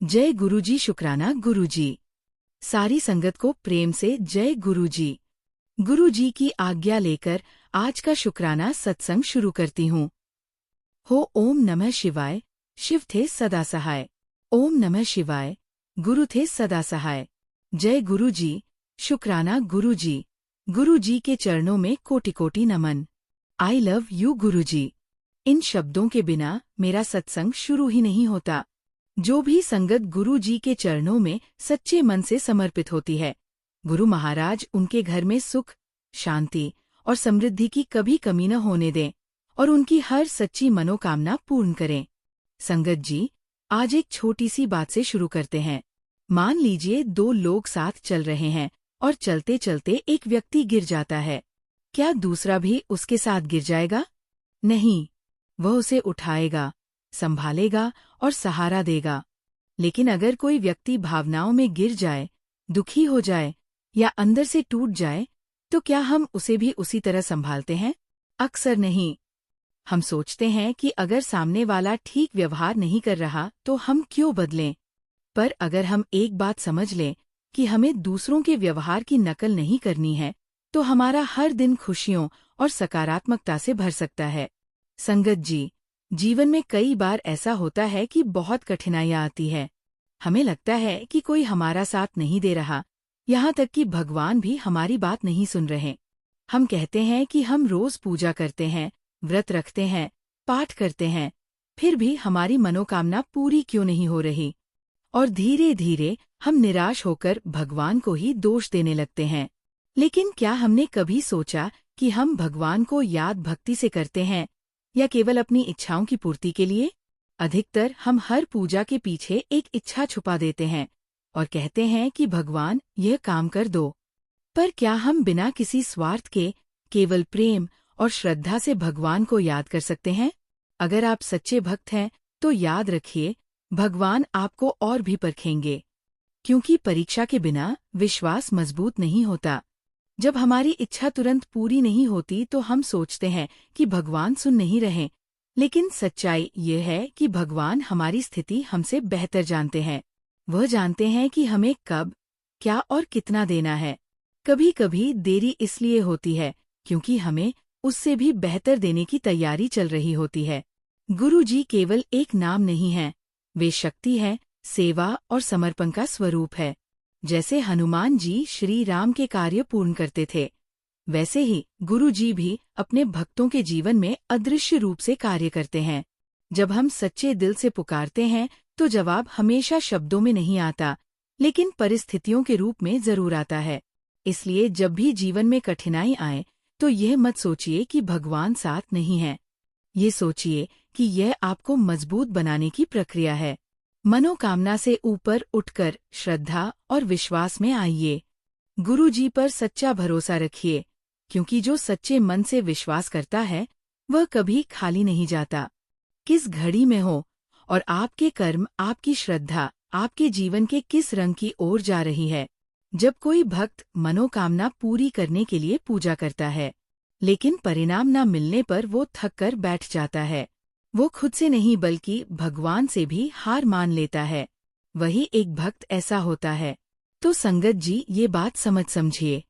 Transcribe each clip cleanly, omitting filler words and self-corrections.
जय गुरुजी। शुक्राना गुरुजी। सारी संगत को प्रेम से जय गुरुजी। गुरुजी की आज्ञा लेकर आज का शुक्राना सत्संग शुरू करती हूँ। हो ओम नमः शिवाय। शिव थे सदा सहाय। ओम नमः शिवाय। गुरु थे सदा सहाय। जय गुरुजी। शुक्राना गुरुजी। गुरुजी के चरणों में कोटि कोटि नमन। आई लव यू गुरुजी। इन शब्दों के बिना मेरा सत्संग शुरू ही नहीं होता। जो भी संगत गुरु जी के चरणों में सच्चे मन से समर्पित होती है, गुरु महाराज उनके घर में सुख, शांति और समृद्धि की कभी कमी न होने दें और उनकी हर सच्ची मनोकामना पूर्ण करें। संगत जी, आज एक छोटी सी बात से शुरू करते हैं। मान लीजिए दो लोग साथ चल रहे हैं और चलते चलते एक व्यक्ति गिर जाता है। क्या दूसरा भी उसके साथ गिर जाएगा? नहीं, वह उसे उठाएगा, संभालेगा और सहारा देगा। लेकिन अगर कोई व्यक्ति भावनाओं में गिर जाए, दुखी हो जाए या अंदर से टूट जाए, तो क्या हम उसे भी उसी तरह संभालते हैं? अक्सर नहीं। हम सोचते हैं कि अगर सामने वाला ठीक व्यवहार नहीं कर रहा तो हम क्यों बदलें। पर अगर हम एक बात समझ लें कि हमें दूसरों के व्यवहार की नकल नहीं करनी है, तो हमारा हर दिन खुशियों और सकारात्मकता से भर सकता है। संगत जी, जीवन में कई बार ऐसा होता है कि बहुत कठिनाइयां आती है। हमें लगता है कि कोई हमारा साथ नहीं दे रहा, यहाँ तक कि भगवान भी हमारी बात नहीं सुन रहे। हम कहते हैं कि हम रोज पूजा करते हैं, व्रत रखते हैं, पाठ करते हैं, फिर भी हमारी मनोकामना पूरी क्यों नहीं हो रही? और धीरे धीरे हम निराश होकर भगवान को ही दोष देने लगते हैं। लेकिन क्या हमने कभी सोचा कि हम भगवान को याद भक्ति से करते हैं या केवल अपनी इच्छाओं की पूर्ति के लिए? अधिकतर हम हर पूजा के पीछे एक इच्छा छुपा देते हैं और कहते हैं कि भगवान यह काम कर दो। पर क्या हम बिना किसी स्वार्थ के केवल प्रेम और श्रद्धा से भगवान को याद कर सकते हैं? अगर आप सच्चे भक्त हैं तो याद रखिए, भगवान आपको और भी परखेंगे, क्योंकि परीक्षा के बिना विश्वास मजबूत नहीं होता। जब हमारी इच्छा तुरंत पूरी नहीं होती तो हम सोचते हैं कि भगवान सुन नहीं रहे, लेकिन सच्चाई ये है कि भगवान हमारी स्थिति हमसे बेहतर जानते हैं। वह जानते हैं कि हमें कब, क्या और कितना देना है। कभी कभी देरी इसलिए होती है क्योंकि हमें उससे भी बेहतर देने की तैयारी चल रही होती है। गुरु जी केवल एक नाम नहीं है, वे शक्ति है, सेवा और समर्पण का स्वरूप है। जैसे हनुमान जी श्री राम के कार्य पूर्ण करते थे, वैसे ही गुरु जी भी अपने भक्तों के जीवन में अदृश्य रूप से कार्य करते हैं। जब हम सच्चे दिल से पुकारते हैं तो जवाब हमेशा शब्दों में नहीं आता, लेकिन परिस्थितियों के रूप में जरूर आता है। इसलिए जब भी जीवन में कठिनाई आए तो यह मत सोचिए कि भगवान साथ नहीं है। ये सोचिए कि यह आपको मजबूत बनाने की प्रक्रिया है। मनोकामना से ऊपर उठकर श्रद्धा और विश्वास में आइए। गुरु जी पर सच्चा भरोसा रखिए, क्योंकि जो सच्चे मन से विश्वास करता है वह कभी खाली नहीं जाता। किस घड़ी में हो और आपके कर्म, आपकी श्रद्धा आपके जीवन के किस रंग की ओर जा रही है। जब कोई भक्त मनोकामना पूरी करने के लिए पूजा करता है, लेकिन परिणाम न मिलने पर वो थक कर बैठ जाता है, वो खुद से नहीं बल्कि भगवान से भी हार मान लेता है, वही एक भक्त ऐसा होता है। तो संगत जी, ये बात समझिए।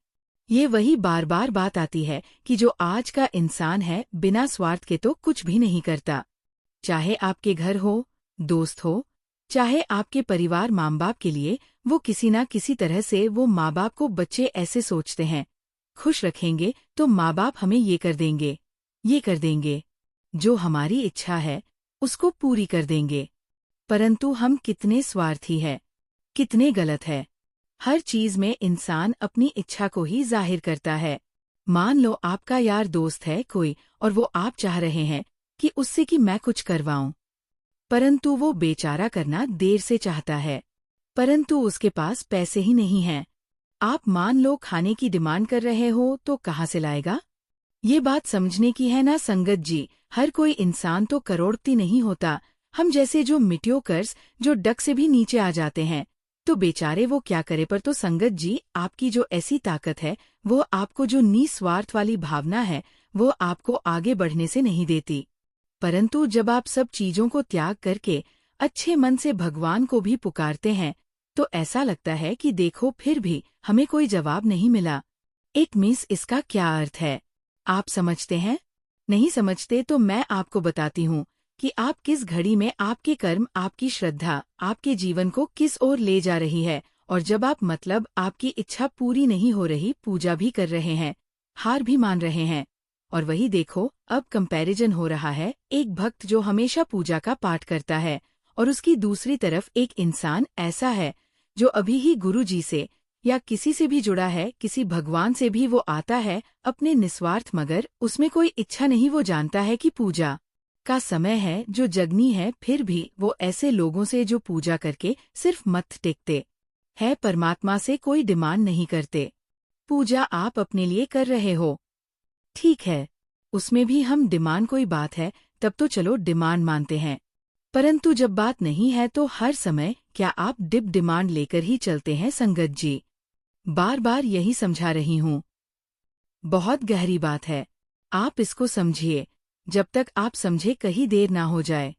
ये वही बार बार बात आती है कि जो आज का इंसान है बिना स्वार्थ के तो कुछ भी नहीं करता। चाहे आपके घर हो, दोस्त हो, चाहे आपके परिवार माँ बाप के लिए, वो किसी ना किसी तरह से वो माँ बाप को बच्चे ऐसे सोचते हैं, खुश रखेंगे तो माँ बाप हमें ये कर देंगे, ये कर देंगे, जो हमारी इच्छा है उसको पूरी कर देंगे। परंतु हम कितने स्वार्थी हैं, कितने गलत है। हर चीज में इंसान अपनी इच्छा को ही जाहिर करता है। मान लो आपका यार दोस्त है कोई और वो आप चाह रहे हैं कि उससे कि मैं कुछ करवाऊं, परंतु वो बेचारा करना देर से चाहता है, परंतु उसके पास पैसे ही नहीं हैं। आप मान लो खाने की डिमांड कर रहे हो तो कहाँ से लाएगा? ये बात समझने की है ना संगत जी। हर कोई इंसान तो करोड़पति नहीं होता। हम जैसे जो मिट्योकर्स, जो डक से भी नीचे आ जाते हैं, तो बेचारे वो क्या करे। पर तो संगत जी, आपकी जो ऐसी ताकत है, वो आपको जो निस्वार्थ वाली भावना है, वो आपको आगे बढ़ने से नहीं देती। परंतु जब आप सब चीजों को त्याग करके अच्छे मन से भगवान को भी पुकारते हैं तो ऐसा लगता है कि देखो फिर भी हमें कोई जवाब नहीं मिला। एक मिस इसका क्या अर्थ है? आप समझते हैं? नहीं समझते तो मैं आपको बताती हूँ कि आप किस घड़ी में आपके कर्म, आपकी श्रद्धा आपके जीवन को किस ओर ले जा रही है। और जब आप मतलब आपकी इच्छा पूरी नहीं हो रही, पूजा भी कर रहे हैं, हार भी मान रहे हैं, और वही देखो अब कंपैरिजन हो रहा है। एक भक्त जो हमेशा पूजा का पाठ करता है और उसकी दूसरी तरफ एक इंसान ऐसा है जो अभी ही गुरु जी से या किसी से भी जुड़ा है, किसी भगवान से भी वो आता है अपने निस्वार्थ, मगर उसमें कोई इच्छा नहीं। वो जानता है कि पूजा का समय है, जो जगनी है, फिर भी वो ऐसे लोगों से जो पूजा करके सिर्फ मत्थ टेकते है, परमात्मा से कोई डिमांड नहीं करते। पूजा आप अपने लिए कर रहे हो, ठीक है, उसमें भी हम डिमांड कोई बात है तब तो चलो डिमांड मानते हैं, परंतु जब बात नहीं है तो हर समय क्या आप डिमांड लेकर ही चलते हैं? संगत जी, बार बार यही समझा रही हूँ, बहुत गहरी बात है, आप इसको समझिए। जब तक आप समझे कहीं देर ना हो जाए,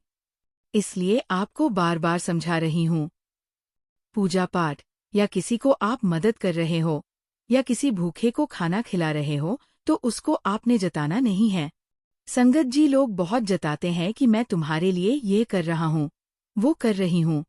इसलिए आपको बार बार समझा रही हूँ। पूजा पाठ या किसी को आप मदद कर रहे हो या किसी भूखे को खाना खिला रहे हो तो उसको आपने जताना नहीं है। संगत जी, लोग बहुत जताते हैं कि मैं तुम्हारे लिए ये कर रहा हूँ, वो कर रही हूँ,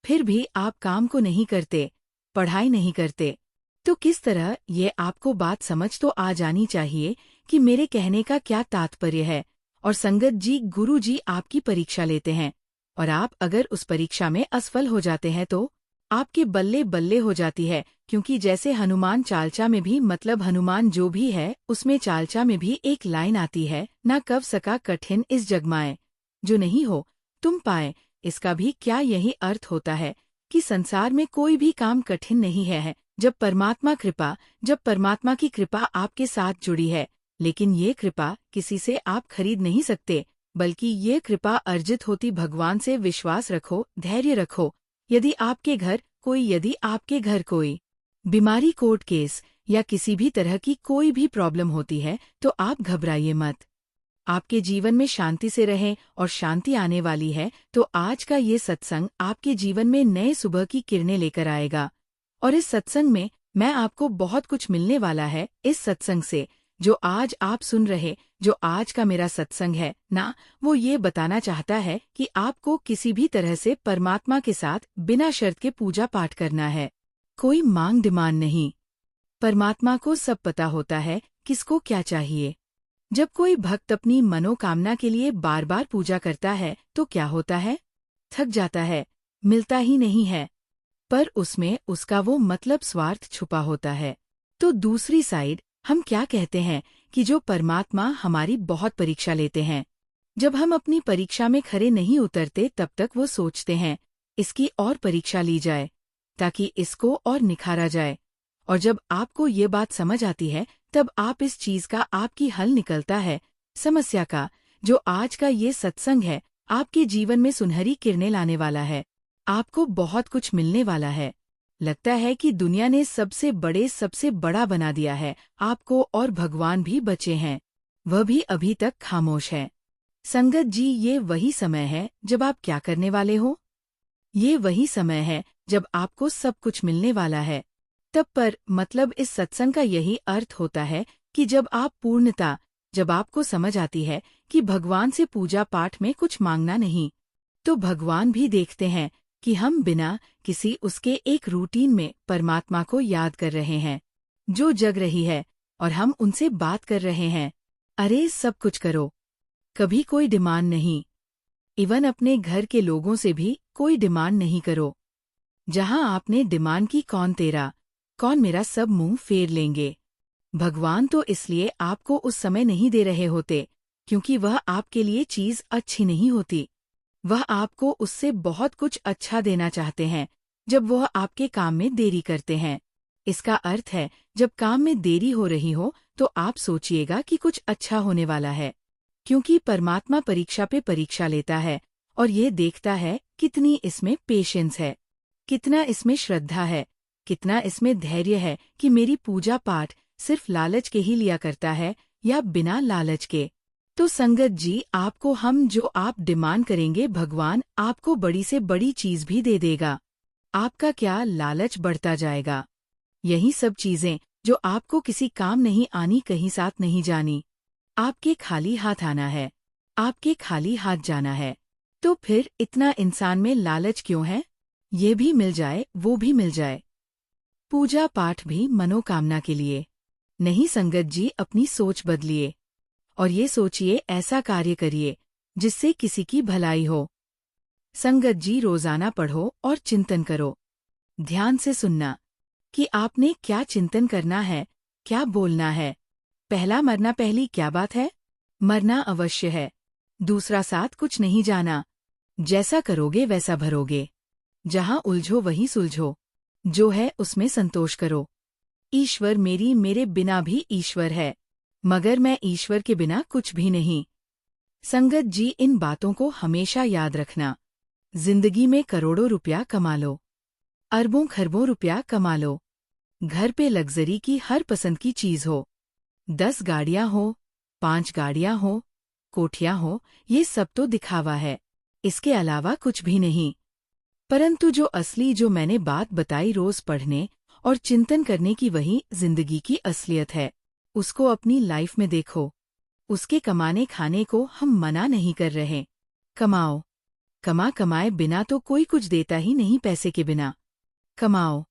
फिर भी आप काम को नहीं करते, पढ़ाई नहीं करते। तो किस तरह? ये आपको बात समझ तो आ जानी चाहिए कि मेरे कहने का क्या तात्पर्य है। और संगत जी, गुरु जी आपकी परीक्षा लेते हैं और आप अगर उस परीक्षा में असफल हो जाते हैं तो आपके बल्ले बल्ले हो जाती है, क्योंकि जैसे हनुमान चालचा में भी, मतलब हनुमान जो भी है उसमें चालचा में भी एक लाइन आती है, ना कव सका कठिन इस जगमाए, जो नहीं हो तुम पाए। इसका भी क्या यही अर्थ होता है कि संसार में कोई भी काम कठिन नहीं है जब परमात्मा की कृपा आपके साथ जुड़ी है। लेकिन ये कृपा किसी से आप खरीद नहीं सकते, बल्कि ये कृपा अर्जित होती भगवान से। विश्वास रखो, धैर्य रखो। यदि आपके घर कोई बीमारी, कोर्ट केस या किसी भी तरह की कोई भी प्रॉब्लम होती है तो आप घबराइए मत। आपके जीवन में शांति से रहें और शांति आने वाली है तो आज का ये सत्संग आपके जीवन में नए सुबह की किरणें लेकर आएगा। और इस सत्संग में मैं आपको बहुत कुछ मिलने वाला है। इस सत्संग से जो आज आप सुन रहे, जो आज का मेरा सत्संग है ना, वो ये बताना चाहता है कि आपको किसी भी तरह से परमात्मा के साथ बिना शर्त के पूजा पाठ करना है। कोई मांग डिमांड नहीं। परमात्मा को सब पता होता है किसको क्या चाहिए। जब कोई भक्त अपनी मनोकामना के लिए बार बार पूजा करता है तो क्या होता है? थक जाता है, मिलता ही नहीं है, पर उसमें उसका वो मतलब स्वार्थ छुपा होता है। तो दूसरी साइड हम क्या कहते हैं कि जो परमात्मा हमारी बहुत परीक्षा लेते हैं। जब हम अपनी परीक्षा में खरे नहीं उतरते तब तक वो सोचते हैं इसकी और परीक्षा ली जाए ताकि इसको और निखारा जाए। और जब आपको ये बात समझ आती है तब आप इस चीज का आपकी हल निकलता है, समस्या का। जो आज का ये सत्संग है आपके जीवन में सुनहरी किरणें लाने वाला है। आपको बहुत कुछ मिलने वाला है। लगता है कि दुनिया ने सबसे बड़ा बना दिया है आपको, और भगवान भी बचे हैं, वह भी अभी तक खामोश है। संगत जी, ये वही समय है जब आप क्या करने वाले हो। ये वही समय है जब आपको सब कुछ मिलने वाला है। तब पर मतलब इस सत्संग का यही अर्थ होता है कि जब आपको समझ आती है कि भगवान से पूजा पाठ में कुछ मांगना नहीं, तो भगवान भी देखते हैं कि हम बिना किसी उसके एक रूटीन में परमात्मा को याद कर रहे हैं, जो जग रही है, और हम उनसे बात कर रहे हैं। अरे सब कुछ करो, कभी कोई डिमांड नहीं। इवन अपने घर के लोगों से भी कोई डिमांड नहीं करो। जहां आपने डिमांड की, कौन मेरा, सब मुंह फेर लेंगे। भगवान तो इसलिए आपको उस समय नहीं दे रहे होते क्योंकि वह आपके लिए चीज अच्छी नहीं होती। वह आपको उससे बहुत कुछ अच्छा देना चाहते हैं जब वह आपके काम में देरी करते हैं। इसका अर्थ है जब काम में देरी हो रही हो तो आप सोचिएगा कि कुछ अच्छा होने वाला है, क्योंकि परमात्मा परीक्षा पे परीक्षा लेता है और ये देखता है कितनी इसमें पेशेंस है, कितना इसमें श्रद्धा है, कितना इसमें धैर्य है कि मेरी पूजा पाठ सिर्फ लालच के ही लिया करता है या बिना लालच के। तो संगत जी, आपको हम जो आप डिमांड करेंगे भगवान आपको बड़ी से बड़ी चीज भी दे देगा। आपका क्या लालच बढ़ता जाएगा। यही सब चीजें जो आपको किसी काम नहीं आनी, कहीं साथ नहीं जानी। आपके खाली हाथ आना है, आपके खाली हाथ जाना है। तो फिर इतना इंसान में लालच क्यों है। ये भी मिल जाए, वो भी मिल जाए। पूजा पाठ भी मनोकामना के लिए नहीं संगत जी, अपनी सोच बदलिए और ये सोचिए ऐसा कार्य करिए जिससे किसी की भलाई हो। संगत जी, रोजाना पढ़ो और चिंतन करो। ध्यान से सुनना कि आपने क्या चिंतन करना है, क्या बोलना है। पहला, मरना पहली क्या बात है। मरना अवश्य है। दूसरा, साथ कुछ नहीं जाना। जैसा करोगे वैसा भरोगे। जहां उलझो वहीं सुलझो। जो है उसमें संतोष करो। ईश्वर मेरे बिना भी ईश्वर है, मगर मैं ईश्वर के बिना कुछ भी नहीं। संगत जी, इन बातों को हमेशा याद रखना। जिंदगी में करोड़ों रुपया कमा लो, अरबों खरबों रुपया कमा लो, घर पे लग्जरी की हर पसंद की चीज हो, 10 गाड़ियां हो, 5 गाड़ियां हो, कोठियां हो, ये सब तो दिखावा है, इसके अलावा कुछ भी नहीं। परंतु जो असली, जो मैंने बात बताई, रोज पढ़ने और चिंतन करने की, वही जिंदगी की असलियत है। उसको अपनी लाइफ में देखो। उसके कमाने खाने को हम मना नहीं कर रहे। कमाओ, कमाए बिना तो कोई कुछ देता ही नहीं, पैसे के बिना। कमाओ,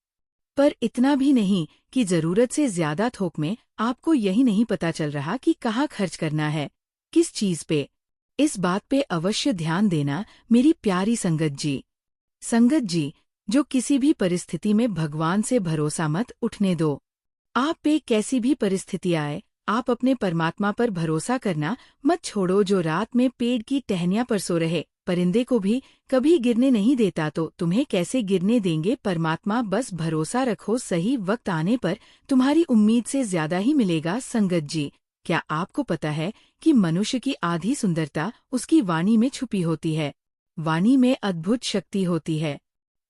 पर इतना भी नहीं कि जरूरत से ज्यादा थोक में आपको यही नहीं पता चल रहा कि कहाँ खर्च करना है, किस चीज पे। इस बात पे अवश्य ध्यान देना मेरी प्यारी संगत जी। संगत जी, जो किसी भी परिस्थिति में भगवान से भरोसा मत उठने दो। आप पे कैसी भी परिस्थिति आए, आप अपने परमात्मा पर भरोसा करना मत छोड़ो। जो रात में पेड़ की टहनियां पर सो रहे परिंदे को भी कभी गिरने नहीं देता, तो तुम्हें कैसे गिरने देंगे परमात्मा। बस भरोसा रखो, सही वक्त आने पर तुम्हारी उम्मीद से ज्यादा ही मिलेगा। संगत जी, क्या आपको पता है कि मनुष्य की आधी सुंदरता उसकी वाणी में छुपी होती है। वाणी में अद्भुत शक्ति होती है।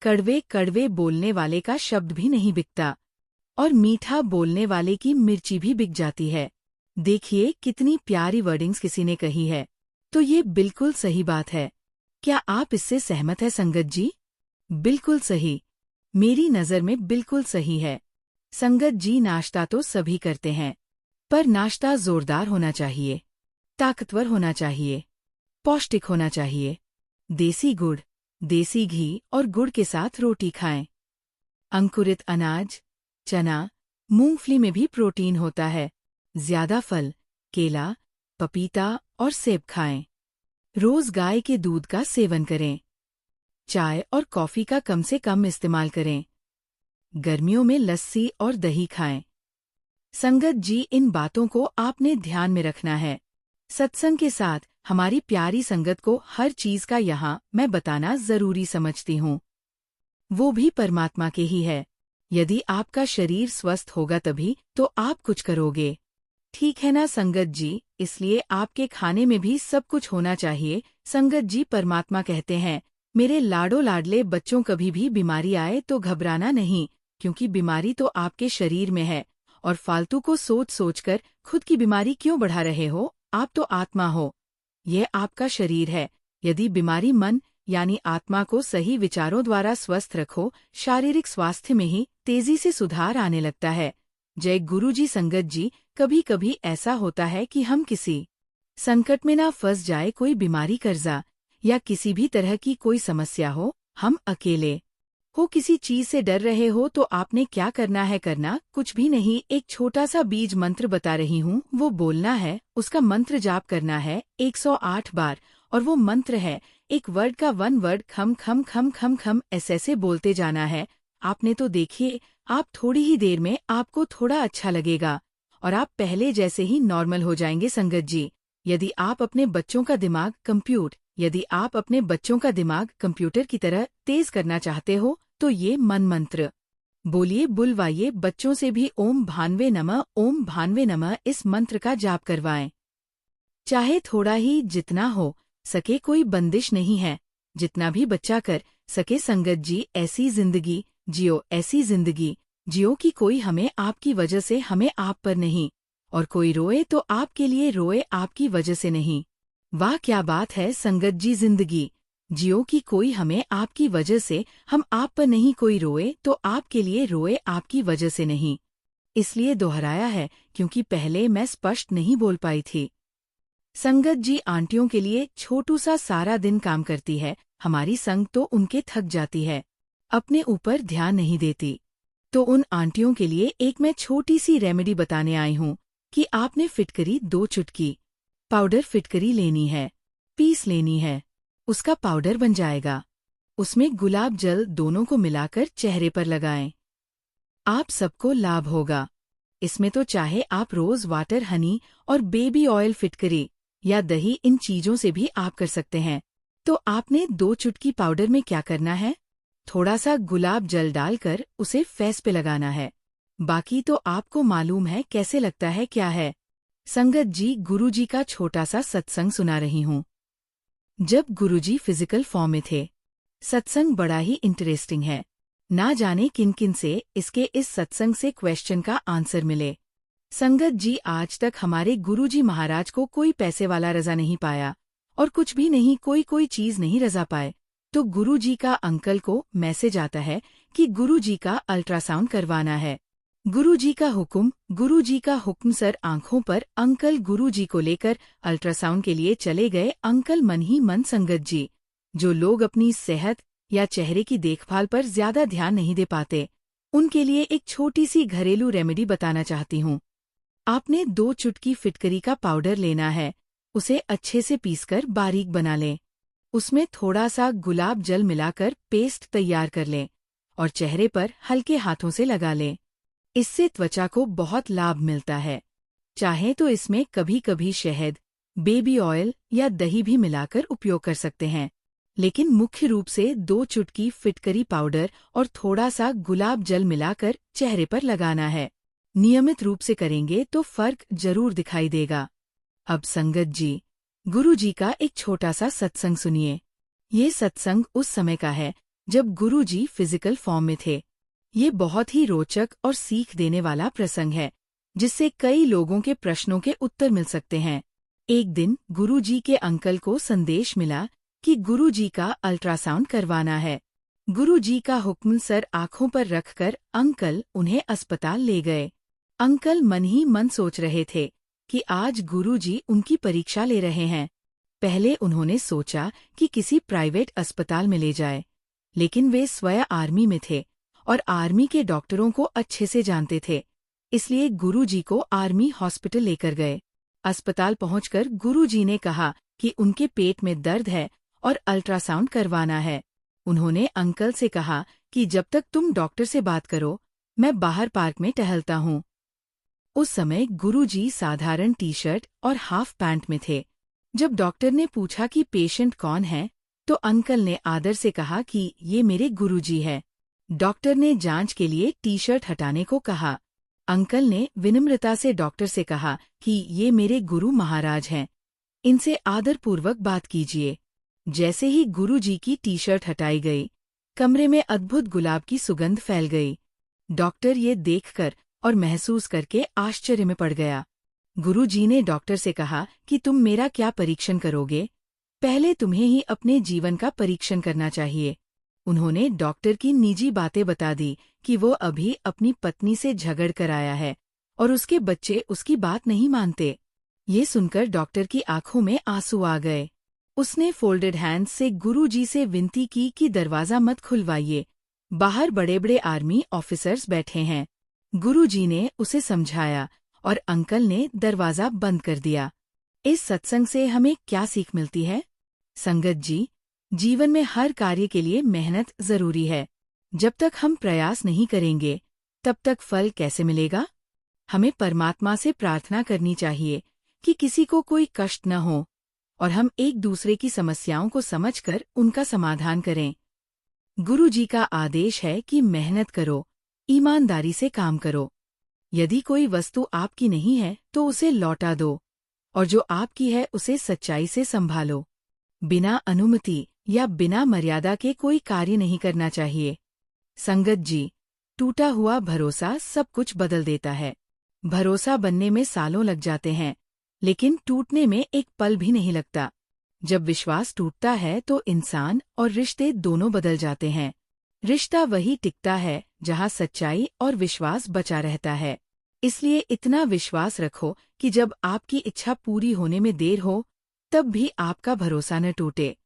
कड़वे कड़वे बोलने वाले का शब्द भी नहीं बिकता, और मीठा बोलने वाले की मिर्ची भी बिक जाती है। देखिए कितनी प्यारी वर्डिंग्स किसी ने कही है। तो ये बिल्कुल सही बात है। क्या आप इससे सहमत है संगत जी। बिल्कुल सही, मेरी नज़र में बिल्कुल सही है। संगत जी, नाश्ता तो सभी करते हैं, पर नाश्ता जोरदार होना चाहिए, ताकतवर होना चाहिए, पौष्टिक होना चाहिए। देसी गुड़, देसी घी और गुड़ के साथ रोटी खाएं। अंकुरित अनाज, चना, मूंगफली में भी प्रोटीन होता है। ज्यादा फल, केला, पपीता और सेब खाएं। रोज गाय के दूध का सेवन करें। चाय और कॉफी का कम से कम इस्तेमाल करें। गर्मियों में लस्सी और दही खाएं। संगत जी, इन बातों को आपने ध्यान में रखना है। सत्संग के साथ हमारी प्यारी संगत को हर चीज का यहाँ मैं बताना जरूरी समझती हूँ। वो भी परमात्मा के ही है। यदि आपका शरीर स्वस्थ होगा तभी तो आप कुछ करोगे। ठीक है ना संगत जी, इसलिए आपके खाने में भी सब कुछ होना चाहिए। संगत जी, परमात्मा कहते हैं, मेरे लाडो लाडले बच्चों, कभी भी बीमारी आए तो घबराना नहीं, क्योंकि बीमारी तो आपके शरीर में है। और फालतू को सोच सोचकर खुद की बीमारी क्यों बढ़ा रहे हो। आप तो आत्मा हो, यह आपका शरीर है। यदि बीमारी मन यानी आत्मा को सही विचारों द्वारा स्वस्थ रखो, शारीरिक स्वास्थ्य में ही तेजी से सुधार आने लगता है। जय गुरु जी। संगत जी, कभी कभी ऐसा होता है कि हम किसी संकट में ना फंस जाए, कोई बीमारी, कर्जा या किसी भी तरह की कोई समस्या हो, हम अकेले हो, किसी चीज से डर रहे हो, तो आपने क्या करना है। करना कुछ भी नहीं, एक छोटा सा बीज मंत्र बता रही हूँ, वो बोलना है। उसका मंत्र जाप करना है 108 बार, और वो मंत्र है एक वर्ड का 1 वर्ड, खम खम खम खम खम, ऐसे बोलते जाना है। आपने तो देखिए, आप थोड़ी ही देर में आपको थोड़ा अच्छा लगेगा और आप पहले जैसे ही नॉर्मल हो जाएंगे। संगत जी, यदि आप अपने बच्चों का दिमाग कंप्यूटर की तरह तेज करना चाहते हो, तो ये मन मंत्र बोलिए, बुलवाइए बच्चों से भी ओम भानवे नमः इस मंत्र का जाप करवाएं। चाहे थोड़ा ही, जितना हो सके, कोई बंदिश नहीं है, जितना भी बच्चा कर सके। संगत जी, ऐसी जिंदगी जियो, ऐसी जिंदगी जियो कि कोई हमें आपकी वजह से, हमें आप पर नहीं, और कोई रोए तो आपके लिए रोए, आपकी वजह से नहीं। वाह क्या बात है संगत जी, जिंदगी जियो कि कोई हमें आपकी वजह से, हम आप पर नहीं, कोई रोए तो आपके लिए रोए, आपकी वजह से नहीं। इसलिए दोहराया है क्योंकि पहले मैं स्पष्ट नहीं बोल पाई थी। संगत जी, आंटियों के लिए छोटू सा सारा दिन काम करती है, हमारी संग तो उनके थक जाती है, अपने ऊपर ध्यान नहीं देती। तो उन आंटियों के लिए एक मैं छोटी सी रेमेडी बताने आई हूँ कि आपने फिटकरी 2 चुटकी पाउडर फिटकरी लेनी है, पीस लेनी है, उसका पाउडर बन जाएगा। उसमें गुलाब जल दोनों को मिलाकर चेहरे पर लगाएं। आप सबको लाभ होगा। इसमें तो चाहे आप रोज वाटर, हनी और बेबी ऑयल फिटकरी या दही, इन चीजों से भी आप कर सकते हैं। तो आपने 2 चुटकी पाउडर में क्या करना है, थोड़ा सा गुलाब जल डालकर उसे फेस पे लगाना है। बाकी तो आपको मालूम है कैसे लगता है, क्या है। संगत जी, गुरुजी का छोटा सा सत्संग सुना रही हूँ। जब गुरुजी फिजिकल फॉर्म में थे, सत्संग बड़ा ही इंटरेस्टिंग है। ना जाने किन किन से इसके इस सत्संग से क्वेश्चन का आंसर मिले। संगत जी, आज तक हमारे गुरुजी महाराज को कोई पैसे वाला रजा नहीं पाया और कुछ भी नहीं, कोई चीज नहीं रजा पाए। तो गुरुजी का अंकल को मैसेज आता है कि गुरुजी का अल्ट्रासाउंड करवाना है। गुरुजी का हुक्म सर, आंखों पर अंकल गुरुजी को लेकर अल्ट्रासाउंड के लिए चले गए। अंकल मन ही मन, संगत जी, जो लोग अपनी सेहत या चेहरे की देखभाल पर ज्यादा ध्यान नहीं दे पाते, उनके लिए एक छोटी सी घरेलू रेमेडी बताना चाहती हूँ। आपने 2 चुटकी फिटकरी का पाउडर लेना है, उसे अच्छे से पीसकर बारीक बना लें। उसमें थोड़ा सा गुलाब जल मिलाकर पेस्ट तैयार कर लें और चेहरे पर हल्के हाथों से लगा लें। इससे त्वचा को बहुत लाभ मिलता है। चाहे तो इसमें कभी कभी शहद, बेबी ऑयल या दही भी मिलाकर उपयोग कर सकते हैं, लेकिन मुख्य रूप से 2 चुटकी फिटकरी पाउडर और थोड़ा सा गुलाब जल मिलाकर चेहरे पर लगाना है। नियमित रूप से करेंगे तो फर्क जरूर दिखाई देगा। अब संगत जी, गुरुजी का एक छोटा सा सत्संग सुनिए। ये सत्संग उस समय का है जब गुरुजी फिजिकल फॉर्म में थे। ये बहुत ही रोचक और सीख देने वाला प्रसंग है, जिससे कई लोगों के प्रश्नों के उत्तर मिल सकते हैं। एक दिन गुरुजी के अंकल को संदेश मिला कि गुरुजी का अल्ट्रासाउंड करवाना है। गुरुजी का हुक्म सर आंखों पर रखकर अंकल उन्हें अस्पताल ले गए। अंकल मन ही मन सोच रहे थे कि आज गुरुजी उनकी परीक्षा ले रहे हैं। पहले उन्होंने सोचा कि किसी प्राइवेट अस्पताल में ले जाए, लेकिन वे स्वयं आर्मी में थे और आर्मी के डॉक्टरों को अच्छे से जानते थे, इसलिए गुरुजी को आर्मी हॉस्पिटल लेकर गए। अस्पताल पहुंचकर गुरुजी ने कहा कि उनके पेट में दर्द है और अल्ट्रासाउंड करवाना है। उन्होंने अंकल से कहा कि जब तक तुम डॉक्टर से बात करो, मैं बाहर पार्क में टहलता हूँ। उस समय गुरुजी साधारण टी-शर्ट और हाफ पैंट में थे। जब डॉक्टर ने पूछा कि पेशेंट कौन है, तो अंकल ने आदर से कहा कि ये मेरे गुरुजी है। डॉक्टर ने जांच के लिए टी-शर्ट हटाने को कहा। अंकल ने विनम्रता से डॉक्टर से कहा कि ये मेरे गुरु महाराज हैं, इनसे आदरपूर्वक बात कीजिए। जैसे ही गुरुजी की टी-शर्ट हटाई गई, कमरे में अद्भुत गुलाब की सुगंध फैल गई। डॉक्टर ये देखकर और महसूस करके आश्चर्य में पड़ गया। गुरुजी ने डॉक्टर से कहा कि तुम मेरा क्या परीक्षण करोगे? पहले तुम्हें ही अपने जीवन का परीक्षण करना चाहिए। उन्होंने डॉक्टर की निजी बातें बता दी कि वो अभी अपनी पत्नी से झगड़ कर आया है और उसके बच्चे उसकी बात नहीं मानते। ये सुनकर डॉक्टर की आंखों में आंसू आ गए। उसने फोल्डेड हैंड्स से गुरुजी से विनती की कि दरवाजा मत खुलवाइए, बाहर बड़े बड़े आर्मी ऑफिसर्स बैठे हैं। गुरुजी ने उसे समझाया और अंकल ने दरवाजा बंद कर दिया। इस सत्संग से हमें क्या सीख मिलती है? संगत जी, जीवन में हर कार्य के लिए मेहनत जरूरी है। जब तक हम प्रयास नहीं करेंगे, तब तक फल कैसे मिलेगा? हमें परमात्मा से प्रार्थना करनी चाहिए कि किसी को कोई कष्ट न हो और हम एक दूसरे की समस्याओं को समझकर उनका समाधान करें। गुरुजी का आदेश है कि मेहनत करो, ईमानदारी से काम करो। यदि कोई वस्तु आपकी नहीं है तो उसे लौटा दो और जो आपकी है उसे सच्चाई से संभालो। बिना अनुमति या बिना मर्यादा के कोई कार्य नहीं करना चाहिए। संगत जी, टूटा हुआ भरोसा सब कुछ बदल देता है। भरोसा बनने में सालों लग जाते हैं, लेकिन टूटने में एक पल भी नहीं लगता। जब विश्वास टूटता है तो इंसान और रिश्ते दोनों बदल जाते हैं। रिश्ता वही टिकता है जहाँ सच्चाई और विश्वास बचा रहता है। इसलिए इतना विश्वास रखो कि जब आपकी इच्छा पूरी होने में देर हो, तब भी आपका भरोसा न टूटे।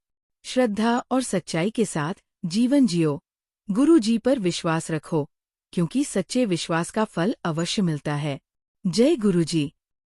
श्रद्धा और सच्चाई के साथ जीवन जियो। गुरु जी पर विश्वास रखो, क्योंकि सच्चे विश्वास का फल अवश्य मिलता है। जय गुरु जी।